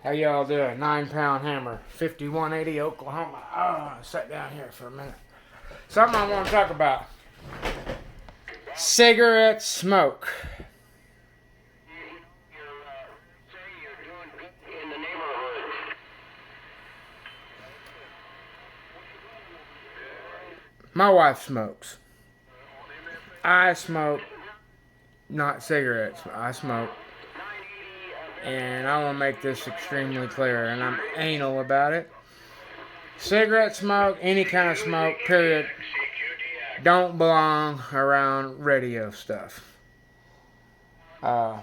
How y'all doing? 9 pound hammer, 5180 Oklahoma. Oh, I sat down here for a minute. Something I want to talk about. Cigarette smoke. My wife smokes. I smoke, not cigarettes. I smoke. And I want to make this extremely clear, and I'm anal about it. Cigarette smoke, any kind of smoke, period, don't belong around radio stuff. Uh,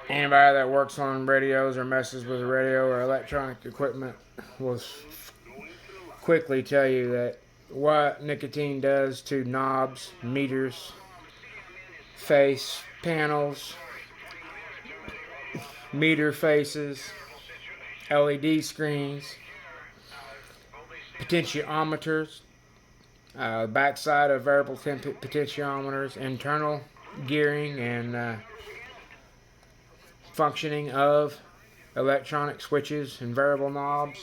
Anybody that works on radios or messes with radio or electronic equipment will quickly tell you that what nicotine does to knobs, meters, face panels, meter faces, LED screens, potentiometers, backside of variable potentiometers, internal gearing and functioning of electronic switches and variable knobs,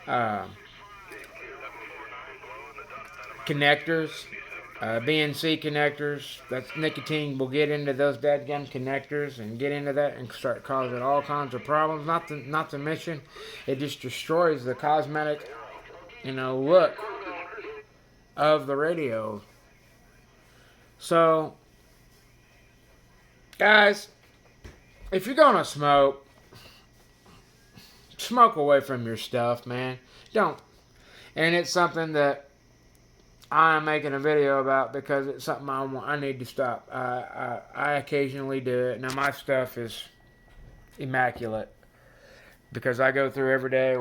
uh, connectors, BNC connectors. That's nicotine will get into those dadgum connectors and get into that and start causing all kinds of problems. Not to mention, it just destroys the cosmetic, look of the radio. So, guys, if you're gonna smoke, smoke away from your stuff, man. Don't. And it's something that I'm making a video about because it's something I need to stop. I occasionally do it. Now my stuff is immaculate because I go through every day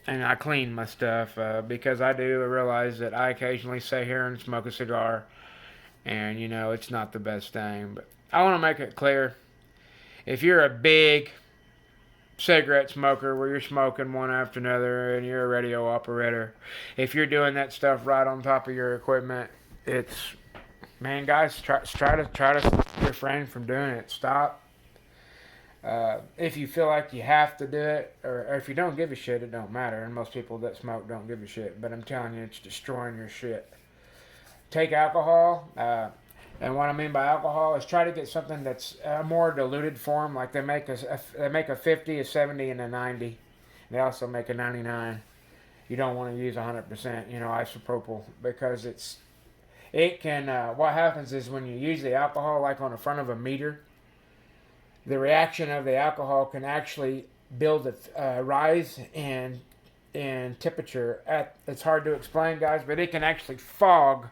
and I clean my stuff because I do realize that I occasionally sit here and smoke a cigar, and it's not the best thing. But I want to make it clear: if you're a big cigarette smoker where you're smoking one after another and you're a radio operator, if you're doing that stuff right on top of your equipment, man, guys, try to refrain from doing it. Stop. If you feel like you have to do it, or if you don't give a shit, it don't matter. And most people that smoke don't give a shit. But I'm telling you, it's destroying your shit. Take alcohol. And what I mean by alcohol is try to get something that's a more diluted form. Like they make a 50, a 70, and a 90. They also make a 99. You don't want to use 100%, isopropyl, because it can. What happens is when you use the alcohol, like on the front of a meter, the reaction of the alcohol can actually build a rise in temperature. It's hard to explain, guys, but it can actually fog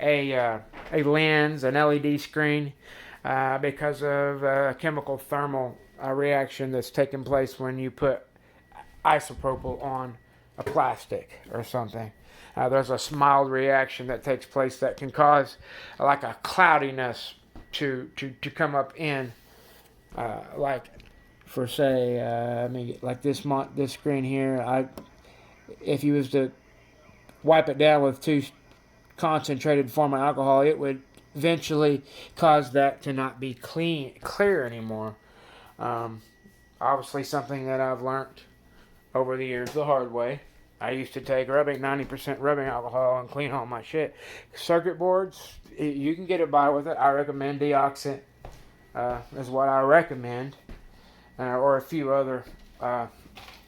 a lens, an LED screen, because of a chemical thermal reaction that's taking place when you put isopropyl on a plastic or something. There's a mild reaction that takes place that can cause like a cloudiness to come up in, like for say, like this screen here. If you was to wipe it down with too concentrated form of alcohol, it would eventually cause that to not be clear anymore. Obviously, something that I've learned over the years the hard way. I used to take 90% rubbing alcohol and clean all my shit. Circuit boards, you can get it by with it. I recommend Deoxit, is what I recommend, or a few other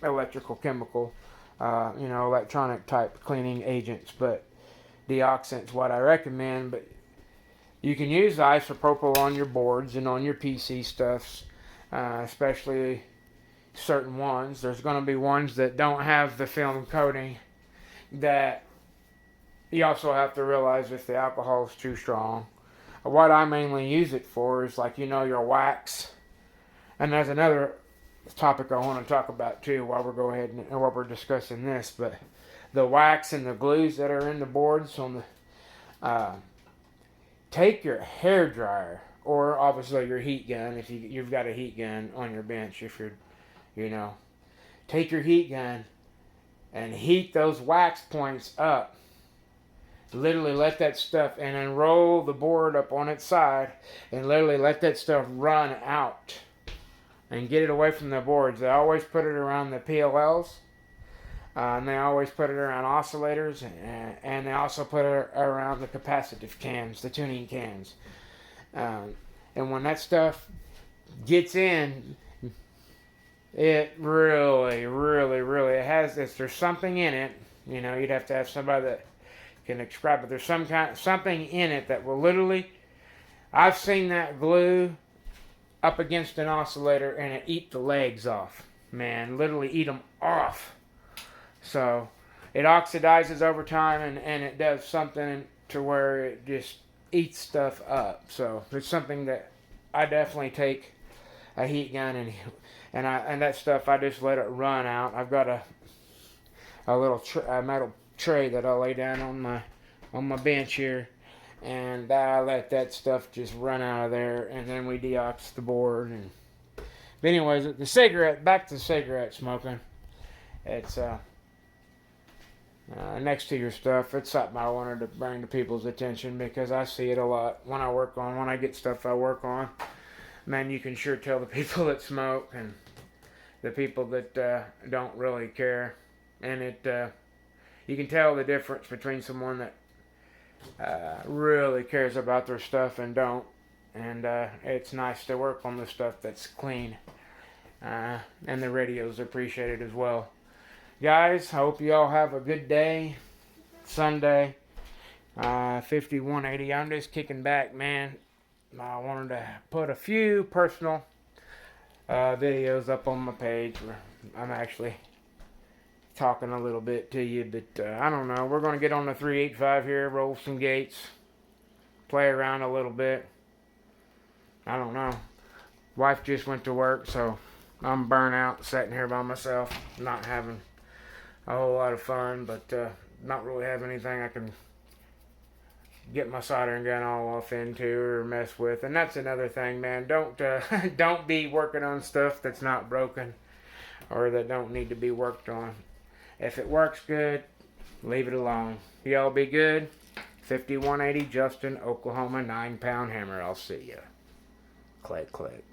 electrical, chemical, electronic type cleaning agents, but Deoxit's what I recommend. But you can use isopropyl on your boards and on your PC stuffs, especially certain ones. There's going to be ones that don't have the film coating that you also have to realize if the alcohol is too strong. What I mainly use it for is like, your wax. And there's another topic I want to talk about too while we're discussing this, but the wax and the glues that are in the boards take your hair dryer, or obviously your heat gun if you've got a heat gun on your bench. If you're, take your heat gun and heat those wax points up Literally let that stuff, and then roll the board up on its side, and literally let that stuff run out, and get it away from the boards. They always put it around the PLLs, and they always put it around oscillators, and they also put it around the capacitive cans, the tuning cans. And when that stuff gets in, it really, really, really, it has this. There's something in it. You know, you'd have to have somebody that can describe it. There's something in it that will literally. I've seen that glue up against an oscillator and it eat the legs off. Man, literally eat them off. So it oxidizes over time, and it does something to where it just eats stuff up. So it's something that I definitely take a heat gun and that stuff, I just let it run out. I've got a little metal tray that I lay down on my bench here, and I let that stuff just run out of there, and then we deox the board. But anyways, back to cigarette smoking. It's next to your stuff, it's something I wanted to bring to people's attention because I see it a lot when I get stuff I work on. Man, you can sure tell the people that smoke and the people that don't really care. And you can tell the difference between someone that really cares about their stuff and don't. And it's nice to work on the stuff that's clean. And the radio's appreciated as well. Guys, I hope you all have a good day. Sunday, 5180. I'm just kicking back, man. I wanted to put a few personal videos up on my page where I'm actually talking a little bit to you, but I don't know. We're going to get on the 385 here, roll some gates, play around a little bit. I don't know. Wife just went to work, so I'm burnt out sitting here by myself, not having a whole lot of fun, but not really have anything I can get my soldering gun all off into or mess with. And that's another thing, man. Don't be working on stuff that's not broken or that don't need to be worked on. If it works good, leave it alone. Y'all be good. 5180 Justin, Oklahoma, 9-pound hammer. I'll see ya. Click, click.